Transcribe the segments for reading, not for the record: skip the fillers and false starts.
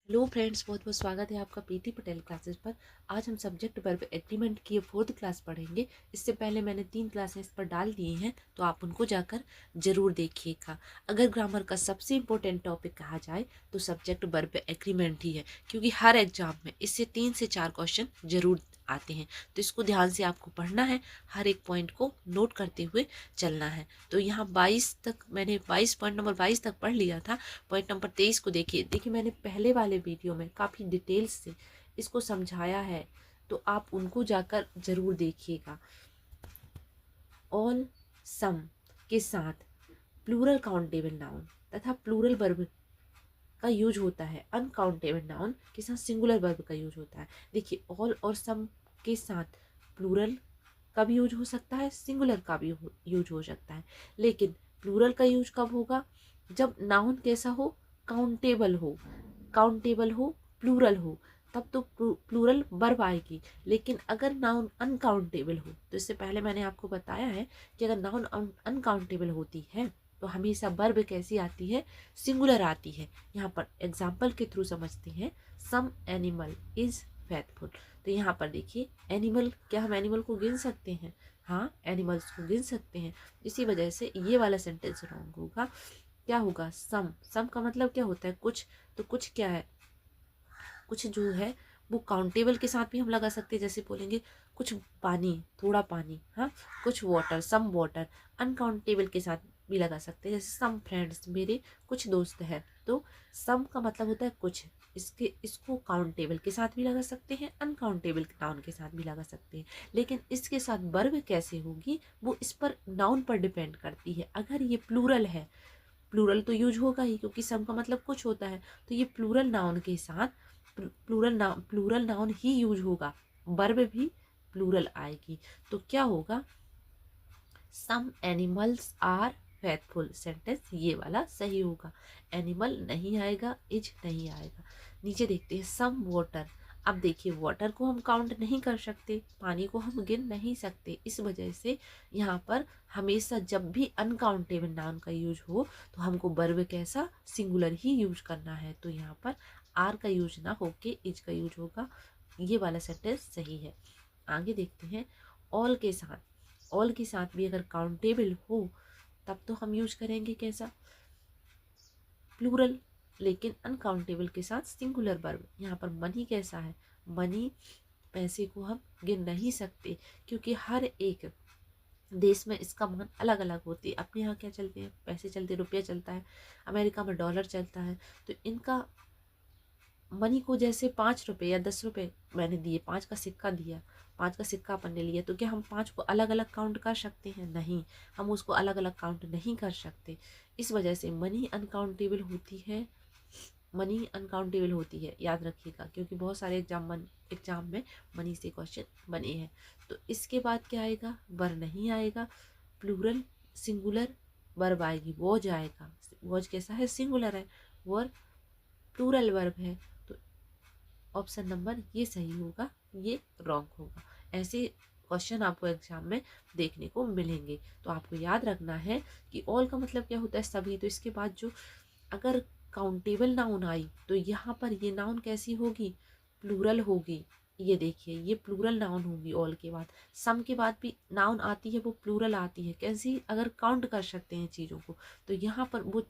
Hello friends, बहुत बहुत स्वागत है आपका पीटी पटेल क्लासेस पर। आज हम सब्जेक्ट वर्ब एग्रीमेंट की 4th क्लास पढ़ेंगे। इससे पहले मैंने 3 क्लासेस इस पर डाल दिए हैं, तो आप उनको जाकर जरूर देखिएगा। अगर ग्रामर का सबसे इम्पोर्टेंट टॉपिक कहा जाए तो सब्जेक्ट वर्ब एग्रीमेंट ही है, क्योंकि हर एग्जाम में इससे 3 से 4 क्वेश्चन जरूर आते हैं। तो इसको ध्यान से आपको पढ़ना है, हर एक पॉइंट को नोट करते हुए चलना है। तो यहाँ 22 तक मैंने 22 पॉइंट नंबर 22 तक पढ़ लिया था। पॉइंट नंबर 23 को देखिए मैंने पहले वाले वीडियो में काफ़ी डिटेल्स से इसको समझाया है, तो आप उनको जाकर जरूर देखिएगा। ऑल सम के साथ प्लूरल काउंटेबल नाउन तथा प्लूरल वर्ब का यूज होता है। अनकाउंटेबल नाउन के साथ सिंगुलर वर्ब का यूज होता है। देखिए, ऑल और सम के साथ प्लूरल का भी यूज हो सकता है, सिंगुलर का भी यूज हो सकता है। लेकिन प्लूरल का यूज कब होगा? जब नाउन कैसा हो? काउंटेबल हो, प्लूरल हो, तब तो प्लूरल वर्ब आएगी। लेकिन अगर नाउन अनकाउंटेबल हो, तो इससे पहले मैंने आपको बताया है कि अगर नाउन अनकाउंटेबल होती है तो हमेशा वर्ब कैसी आती है? सिंगुलर आती है। यहाँ पर एग्जाम्पल के थ्रू समझते हैं। Some animal is faithful. तो यहाँ पर देखिए, एनिमल, क्या हम एनिमल को गिन सकते हैं? हाँ, एनिमल्स को गिन सकते हैं। इसी वजह से ये वाला सेंटेंस रॉन्ग होगा। क्या होगा? सम का मतलब क्या होता है? कुछ। तो कुछ क्या है? कुछ जो है वो काउंटेबल के साथ भी हम लगा सकते हैं। जैसे बोलेंगे कुछ पानी, थोड़ा पानी। हाँ, कुछ वाटर, सम वाटर। अनकाउंटेबल के साथ भी लगा सकते हैं, जैसे सम फ्रेंड्स, मेरे कुछ दोस्त हैं। तो सम का मतलब होता है कुछ। इसको काउंटेबल के साथ भी लगा सकते हैं, अनकाउंटेबल नाउन के साथ भी लगा सकते हैं। लेकिन इसके साथ वर्ब कैसे होगी, वो इस पर नाउन पर डिपेंड करती है। अगर ये प्लूरल है, प्लूरल तो यूज होगा ही, क्योंकि सम का मतलब कुछ होता है। तो ये प्लूरल नाउन के साथ प्लूरल नाउन ही यूज होगा, वर्ब भी प्लूरल आएगी। तो क्या होगा? Some animals are faithful. Sentence ये वाला सही होगा। एनिमल नहीं आएगा, इज नहीं आएगा। नीचे देखते हैं, सम वाटर। अब देखिए, वाटर को हम काउंट नहीं कर सकते, पानी को हम गिन नहीं सकते। इस वजह से यहाँ पर हमेशा जब भी अनकाउंटेबल नाउन का यूज हो तो हमको वर्ब कैसा? सिंगुलर ही यूज करना है। तो यहाँ पर आर का यूज ना होके इज का यूज होगा। ये वाला सेंटेंस सही है। आगे देखते हैं, ऑल के साथ। ऑल के साथ भी अगर काउंटेबल हो तब तो हम यूज करेंगे कैसा? प्लूरल। लेकिन अनकाउंटेबल के साथ सिंगुलर वर्ब। यहाँ पर मनी कैसा है? मनी, पैसे को हम गिन नहीं सकते, क्योंकि हर एक देश में इसका मान अलग अलग होती है। अपने यहाँ क्या चलते हैं? पैसे चलते, रुपया चलता है। अमेरिका में डॉलर चलता है। तो इनका मनी को जैसे 5 रुपए या 10 रुपए मैंने दिए, 5 का सिक्का दिया, 5 का सिक्का अपन ने लिया, तो क्या हम 5 को अलग अलग काउंट कर सकते हैं? नहीं, हम उसको अलग अलग काउंट नहीं कर सकते। इस वजह से मनी अनकाउंटेबल होती है। मनी अनकाउंटेबल होती है, याद रखिएगा, क्योंकि बहुत सारे एग्जाम में मनी से क्वेश्चन बने हैं। तो इसके बाद क्या आएगा? वर नहीं आएगा। प्लूरल सिंगुलर वर्ब आएगी, वॉज आएगा। वॉज कैसा है? सिंगुलर है। वर प्लूरल वर्ब है। तो ऑप्शन नंबर ये सही होगा, ये रॉन्ग होगा। ऐसे क्वेश्चन आपको एग्जाम में देखने को मिलेंगे। तो आपको याद रखना है कि ऑल का मतलब क्या होता है? सभी। तो इसके बाद जो अगर काउंटेबल नाउन आई तो यहाँ पर ये नाउन कैसी होगी? प्लूरल होगी। ये देखिए, ये प्लूरल नाउन होगी। ऑल के बाद, सम के बाद भी नाउन आती है, वो प्लूरल आती है। कैसी? अगर काउंट कर सकते हैं चीज़ों को, तो यहाँ पर वो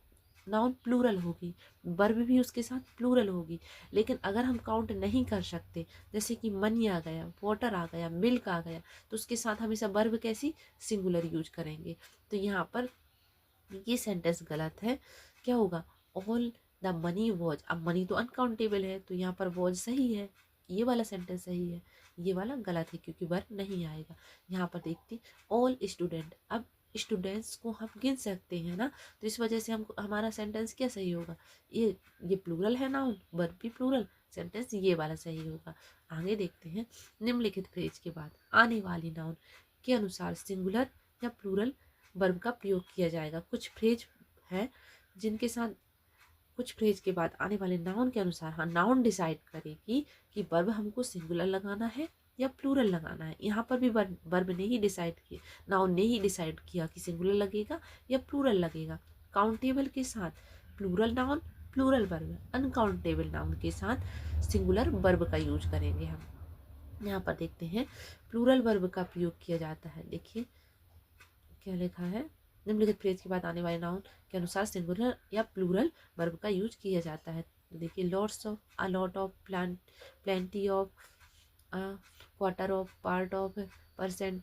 नाउन प्लूरल होगी, वर्ब भी उसके साथ प्लूरल होगी। लेकिन अगर हम काउंट नहीं कर सकते, जैसे कि मनी आ गया, वाटर आ गया, मिल्क आ गया, तो उसके साथ हमेशा वर्ब कैसी? सिंगुलर यूज करेंगे। तो यहाँ पर ये सेंटेंस गलत है। क्या होगा? All the money was. अब मनी तो अनकाउंटेबल है, तो यहाँ पर वॉज सही है, ये वाला सेंटेंस सही है। ये वाला गलत है, क्योंकि वर्ब नहीं आएगा। यहाँ पर देखते, ऑल स्टूडेंट। अब स्टूडेंट्स को हम गिन सकते हैं ना, तो इस वजह से हम हमारा सेंटेंस क्या सही होगा? ये प्लूरल है नाउन, वर्ब भी प्लूरल, सेंटेंस ये वाला सही होगा। आगे देखते हैं, निम्नलिखित फ्रेज के बाद आने वाली नाउन के अनुसार सिंगुलर या प्लूरल वर्ब का प्रयोग किया जाएगा। कुछ फ्रेज है जिनके साथ, कुछ फ्रेज के बाद आने वाले नाउन के अनुसार, हाँ, नाउन डिसाइड करेगी कि वर्ब हमको सिंगुलर लगाना है या प्लूरल लगाना है। यहाँ पर भी वर्ब ने ही डिसाइड किया, नाउन ने ही डिसाइड किया कि सिंगुलर लगेगा या प्लूरल लगेगा। काउंटेबल के साथ plural noun, plural verb, uncountable noun के साथ सिंगुलर वर्ब का यूज करेंगे हम। यहाँ पर देखते हैं प्लूरल वर्ब का प्रयोग किया जाता है। देखिए क्या लिखा है, निम्नलिखित फ्रेज के बाद आने वाले नाउन के अनुसार सिंगुलर या प्लूरल वर्ब का यूज किया जाता है। तो देखिए lots of, a lot of, plenty of, quarter of, part of, percent,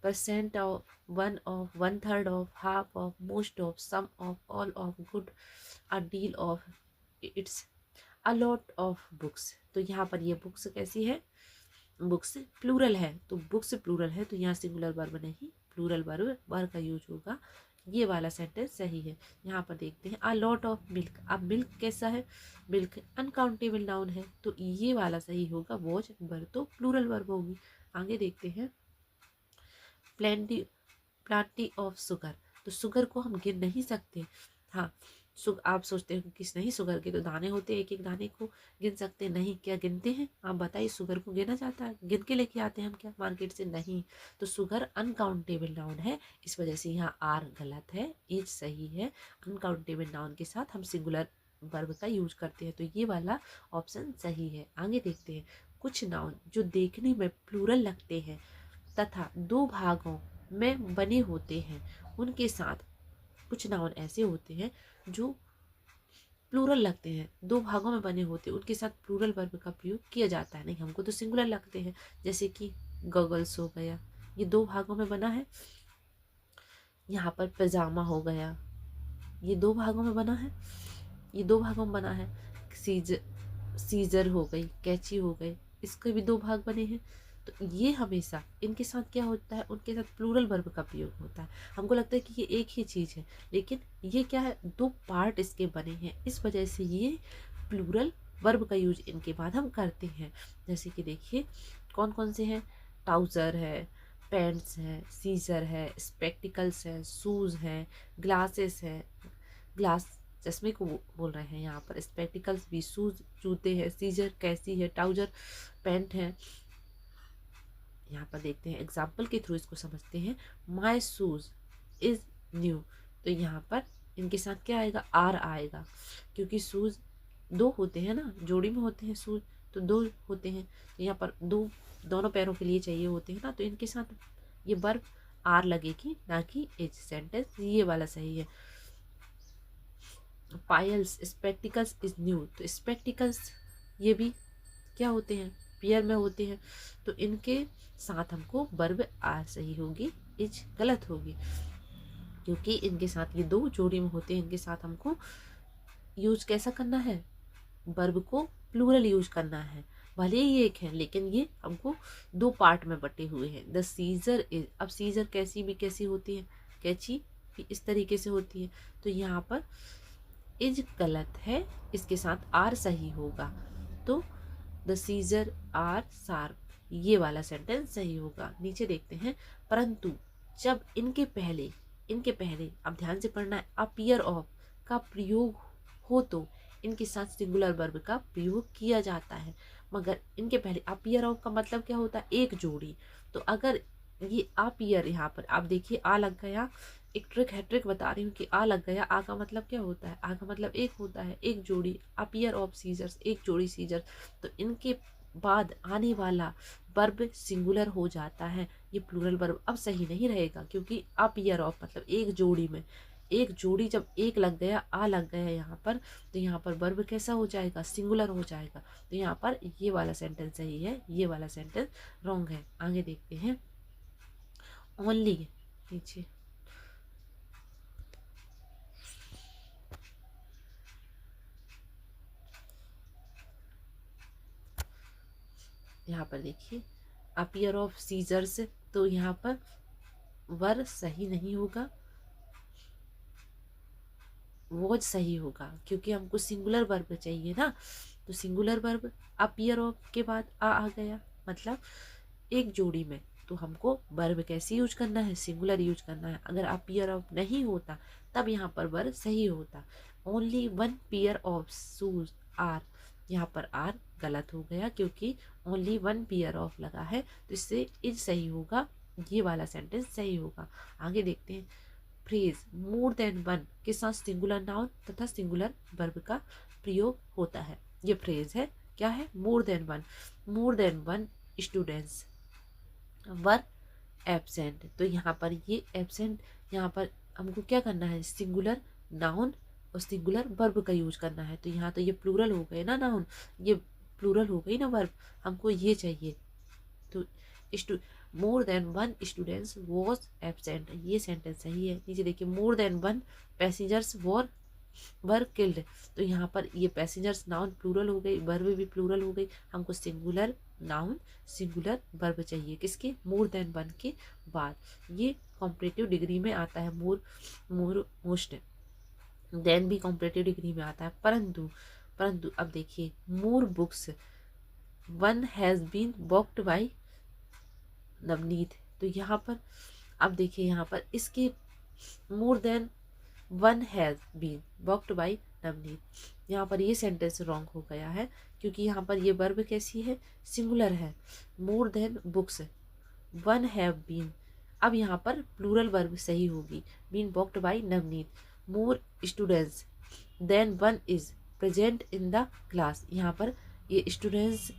percent of, one of, one third of, half of, most of, some of, all of, good, a deal of, it's, a lot of books. तो यहाँ पर ये books कैसी है, books plural है, तो books plural है तो यहाँ सिंगुलर वर्ब नहीं प्लूरल वर्ब वर्ब का यूज होगा। ये वाला सेंटेंस सही है। यहाँ पर देखते हैं अ लॉट ऑफ मिल्क। अब मिल्क कैसा है, मिल्क अनकाउंटेबल नाउन है तो ये वाला सही होगा, वॉच वर्ब तो प्लूरल वर्ब होगी। आगे देखते हैं प्लेंटी, प्लांटी ऑफ शुगर। तो शुगर को हम गिन नहीं सकते। हाँ, आप सोचते हो किस नहीं, शुगर के तो दाने होते हैं, एक एक दाने को गिन सकते नहीं, क्या गिनते हैं आप बताइए, शुगर को गिना जाता है, गिन के लेके आते हैं हम क्या मार्केट से, नहीं। तो शुगर अनकाउंटेबल नाउन है, इस वजह से यहाँ आर गलत है, इज सही है। अनकाउंटेबल नाउन के साथ हम सिंगुलर वर्ब का यूज करते हैं, तो ये वाला ऑप्शन सही है। आगे देखते हैं कुछ नाउन जो देखने में प्लूरल लगते हैं तथा दो भागों में बने होते हैं, उनके साथ कुछ नाउन ऐसे होते हैं जो प्लूरल लगते हैं, दो भागों में बने होते हैं, उनके साथ प्लूरल वर्ब का प्रयोग किया जाता है। नहीं, हमको तो सिंगुलर लगते हैं, जैसे कि गॉगल्स हो गया, ये दो भागों में बना है। यहाँ पर पैजामा हो गया, ये दो भागों में बना है, ये दो भागों में बना है। सीजर हो गई, कैची हो गई, इसके भी दो भाग बने हैं। तो ये हमेशा इनके साथ क्या होता है, उनके साथ प्लूरल वर्ब का प्रयोग होता है। हमको लगता है कि ये एक ही चीज़ है, लेकिन ये क्या है, दो पार्ट इसके बने हैं, इस वजह से ये प्लूरल वर्ब का यूज इनके बाद हम करते हैं। जैसे कि देखिए कौन कौन से हैं, ट्राउज़र है, पैंट्स है, सीजर है, स्पेक्टिकल्स है, शूज़ हैं, ग्लासेस है, ग्लास चश्मे को बोल रहे हैं यहाँ पर, स्पेक्टिकल्स भी, शूज जूते हैं, सीजर कैसी है, ट्राउजर पैंट है। यहाँ पर देखते हैं एग्जाम्पल के थ्रू इसको समझते हैं। माई शूज इज न्यू, तो यहाँ पर इनके साथ क्या आएगा, आर आएगा, क्योंकि शूज दो होते हैं ना, जोड़ी में होते हैं शूज, तो दो होते हैं, तो यहाँ पर दो दोनों पैरों के लिए चाहिए होते हैं ना, तो इनके साथ ये वर्ब आर लगेगी, ना कि एज। सेंटेंस ये वाला सही है। पायल्स स्पेक्टिकल्स इज न्यू, तो स्पेक्टिकल्स ये भी क्या होते हैं, पेयर में होते हैं, तो इनके साथ हमको वर्ब आर सही होगी, इज गलत होगी, क्योंकि इनके साथ ये दो जोड़ी में होते हैं। इनके साथ हमको यूज कैसा करना है, वर्ब को प्लूरल यूज करना है, भले ही एक है लेकिन ये हमको दो पार्ट में बटे हुए हैं। द सीजर इज, अब सीजर कैसी भी कैसी होती है, कैची भी इस तरीके से होती है, तो यहाँ पर इज गलत है, इसके साथ आर सही होगा, तो द सीजर आर शार्प, ये वाला सेंटेंस सही होगा। नीचे देखते हैं परंतु जब इनके पहले अब ध्यान से पढ़ना है, अपीयर ऑफ का प्रयोग हो तो इनके साथ सिंगुलर वर्ब का प्रयोग किया जाता है। मगर इनके पहले अपीयर ऑफ का मतलब क्या होता है, एक जोड़ी। तो अगर ये अपीयर, यहाँ पर आप देखिए आ लग गया, एक ट्रिक है, ट्रिक बता रही हूँ कि आ लग गया, आ का मतलब क्या होता है, आ का मतलब एक होता है, एक जोड़ी, अपीयर ऑफ सीजर्स, एक जोड़ी सीजर, तो इनके बाद आने वाला वर्ब सिंगुलर हो जाता है। ये प्लूरल वर्ब अब सही नहीं रहेगा, क्योंकि अपीयर ऑफ मतलब एक जोड़ी में, एक जोड़ी जब एक लग गया, आ लग गया यहाँ पर, तो यहाँ पर वर्ब कैसा हो जाएगा, सिंगुलर हो जाएगा। तो यहाँ पर ये वाला सेंटेंस सही है, ये वाला सेंटेंस रॉन्ग है। आगे देखते हैं ओनली, नीचे यहाँ पर देखिए अपीयर ऑफ सीजर्स, तो यहाँ पर वर्ब सही नहीं होगा, वॉज सही होगा, क्योंकि हमको सिंगुलर वर्ब चाहिए ना। तो सिंगुलर वर्ब अपीयर ऑफ के बाद आ गया, मतलब एक जोड़ी में, तो हमको वर्ब कैसे यूज करना है, सिंगुलर यूज करना है। अगर अपीयर ऑफ नहीं होता तब यहाँ पर वर्ब सही होता। Only one pair of shoes are, यहाँ पर आर गलत हो गया, क्योंकि ओनली वन पेयर ऑफ लगा है, तो इससे इज सही होगा, ये वाला सेंटेंस सही होगा। आगे देखते हैं फ्रेज मोर देन वन के साथ सिंगुलर नाउन तथा सिंगुलर वर्ब का प्रयोग होता है। ये फ्रेज है, क्या है, more than one students were absent. तो यहाँ पर ये एब्सेंट, यहाँ पर हमको क्या करना है, सिंगुलर नाउन और सिंगुलर वर्ब का यूज करना है। तो यहाँ तो ये प्लूरल हो गए ना नाउन, ये प्लूरल हो गई ना वर्ब, हमको ये चाहिए। तो मोर than one students was absent, ये सेंटेंस सही है। नीचे देखिए मोर than one passengers were killed. तो यहाँ पर ये पैसेंजर्स नाउन प्लूरल हो गई, वर्ब भी प्लूरल हो गई। हमको सिंगुलर नाउन सिंगुलर वर्ब चाहिए, किसके, मोर देन वन के बाद। ये कॉम्परेटिव डिग्री में आता है, मोस्ट देन भी कॉम्परेटिव डिग्री में आता है। परंतु अब देखिए more books one has been booked by Navneet. तो यहाँ पर अब देखिए, यहाँ पर इसके more than one has been booked by Navneet, यहाँ पर ये सेंटेंस रॉन्ग हो गया है, क्योंकि यहाँ पर ये वर्ब कैसी है, सिंगुलर है। More than books one have been, अब यहाँ पर प्लूरल वर्ब सही होगी, been booked by Navneet. More students than one is present in the class. यहाँ पर ये स्टूडेंट्स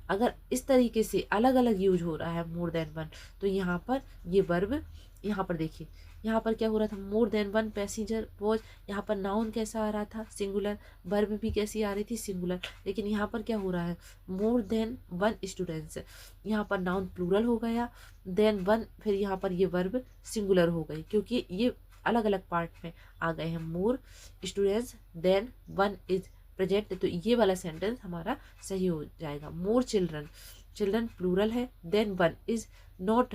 अगर इस तरीके से अलग अलग यूज हो रहा है मोर देन वन, तो यहाँ पर ये वर्ब, यहाँ पर देखिए यहाँ पर क्या हो रहा था, मोर देन वन पैसेंजर वॉज, यहाँ पर नाउन कैसा आ रहा था, सिंगुलर, वर्ब भी कैसी आ रही थी, सिंगुलर। लेकिन यहाँ पर क्या हो रहा है, मोर देन वन स्टूडेंट्स, यहाँ पर नाउन प्लूरल हो गया, देन वन, फिर यहाँ पर ये वर्ब सिंगुलर हो गई, क्योंकि ये अलग अलग पार्ट में आ गए हैं। More students than one is present, तो ये वाला सेंटेंस हमारा सही हो जाएगा। मोर चिल्ड्रन प्लूरल है, देन वन इज नॉट,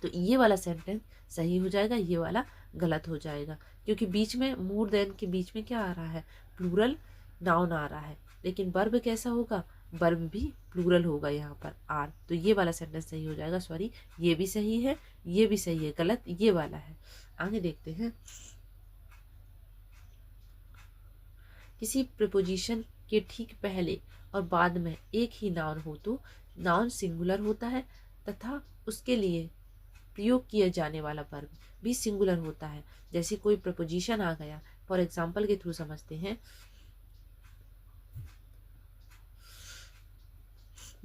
तो ये वाला सेंटेंस सही हो जाएगा, ये वाला गलत हो जाएगा, क्योंकि बीच में मोर देन के बीच में क्या आ रहा है, प्लूरल नाउन आ रहा है। लेकिन वर्ब कैसा होगा, वर्ब भी प्लूरल होगा यहाँ पर आर, तो ये वाला सेंटेंस सही हो जाएगा। सॉरी, ये भी सही है, ये भी सही है, गलत ये वाला है। आगे देखते हैं, किसी प्रपोजिशन के ठीक पहले और बाद में एक ही नाउन हो तो नाउन सिंगुलर होता है तथा उसके लिए प्रयोग किया जाने वाला वर्ब भी सिंगुलर होता है। जैसे कोई प्रपोजिशन आ गया, फॉर एग्जाम्पल के थ्रू समझते हैं,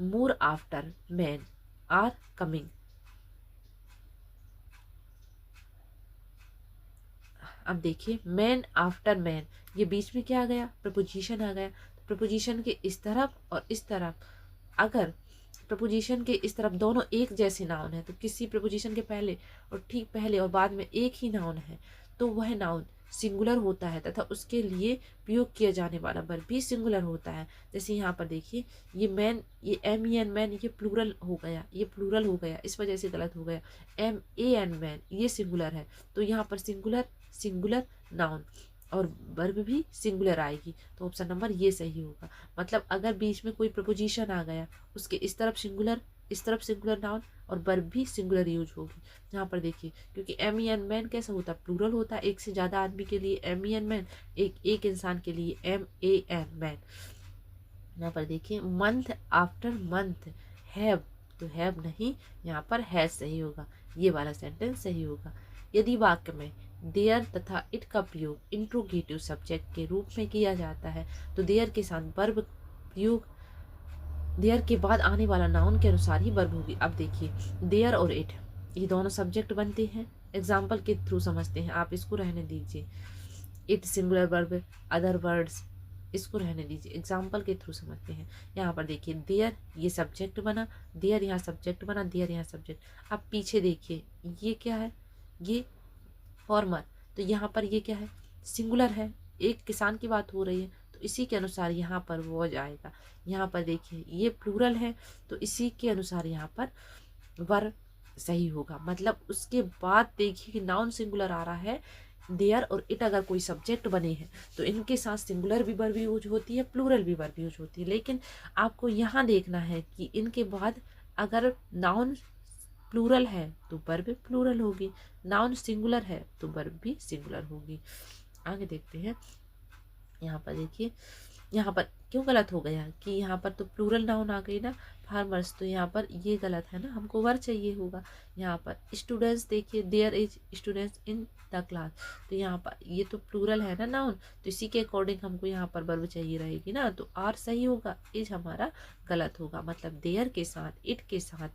more after man are coming. अब देखिए मैन आफ्टर मैन, ये बीच में क्या आ गया, प्रपोजिशन आ गया। तो प्रपोजिशन के इस तरफ और इस तरफ, अगर प्रपोजिशन के इस तरफ दोनों एक जैसे नाउन है, तो किसी प्रपोजिशन के पहले और ठीक पहले और बाद में एक ही नाउन है, तो वह नाउन सिंगुलर होता है तथा उसके लिए प्रयोग किया जाने वाला वर्ब भी सिंगुलर होता है। जैसे यहाँ पर देखिए ये मैन, ये MEN मैन, ये प्लूरल हो गया, ये प्लूरल हो गया, इस वजह से गलत हो गया। MAN मैन, ये सिंगुलर है, तो यहाँ पर सिंगुलर नाउन और वर्ब भी सिंगुलर आएगी, तो ऑप्शन नंबर ये सही होगा। मतलब अगर बीच में कोई प्रपोजिशन आ गया, उसके इस तरफ सिंगुलर नाउन और वर्ब भी सिंगुलर यूज होगी। यहाँ पर देखिए, क्योंकि MEN मैन कैसा होता है, प्लूरल होता है, एक से ज़्यादा आदमी के लिए MEN मैन, एक इंसान के लिए MAN मैन। यहाँ पर देखिए मंथ आफ्टर मंथ हैव, तो हैव नहीं, यहाँ पर हैज सही होगा, ये वाला सेंटेंस सही होगा। यदि वाक्य में देयर तथा इट का प्रयोग इंट्रोगेटिव सब्जेक्ट के रूप में किया जाता है, तो देयर के साथ वर्ब प्रयोग, देयर के बाद आने वाला नाउन के अनुसार ही वर्ब होगी। अब देखिए देयर और इट, ये दोनों सब्जेक्ट बनते हैं, एग्जाम्पल के थ्रू समझते हैं, आप इसको रहने दीजिए। It singular verb, other words, इसको रहने दीजिए, एग्जाम्पल के थ्रू समझते हैं। यहाँ पर देखिए देयर, ये सब्जेक्ट बना, देयर यहाँ सब्जेक्ट बना, देयर यहाँ सब्जेक्ट। अब पीछे देखिए ये क्या है, ये फॉर्मर, तो यहाँ पर ये क्या है, सिंगुलर है, एक किसान की बात हो रही है, तो इसी के अनुसार यहाँ पर वॉज आएगा। यहाँ पर देखिए ये प्लूरल है, तो इसी के अनुसार यहाँ पर वर सही होगा। मतलब उसके बाद देखिए कि नाउन सिंगुलर आ रहा है, देयर और इट अगर कोई सब्जेक्ट बने हैं, तो इनके साथ सिंगुलर भी वर्ब यूज होती है, प्लूरल भी वर्ब यूज होती है। लेकिन आपको यहाँ देखना है कि इनके बाद अगर नाउन प्लूरल है तो वर्ब प्लूरल होगी, नाउन सिंगुलर है तो वर्ब भी सिंगुलर होगी। आगे देखते हैं, यहाँ पर देखिए, यहाँ पर क्यों गलत हो गया कि यहाँ पर तो प्लूरल नाउन आ गई ना, फार्मर्स, तो यहाँ पर ये गलत है ना, हमको वर चाहिए होगा। यहाँ पर स्टूडेंट्स देखिए, there is students in the class, तो यहाँ पर ये तो प्लूरल है ना नाउन, तो इसी के अकॉर्डिंग हमको यहाँ पर वर्ब चाहिए रहेगी ना, तो आर सही होगा, इज हमारा गलत होगा। मतलब देयर के साथ, इट के साथ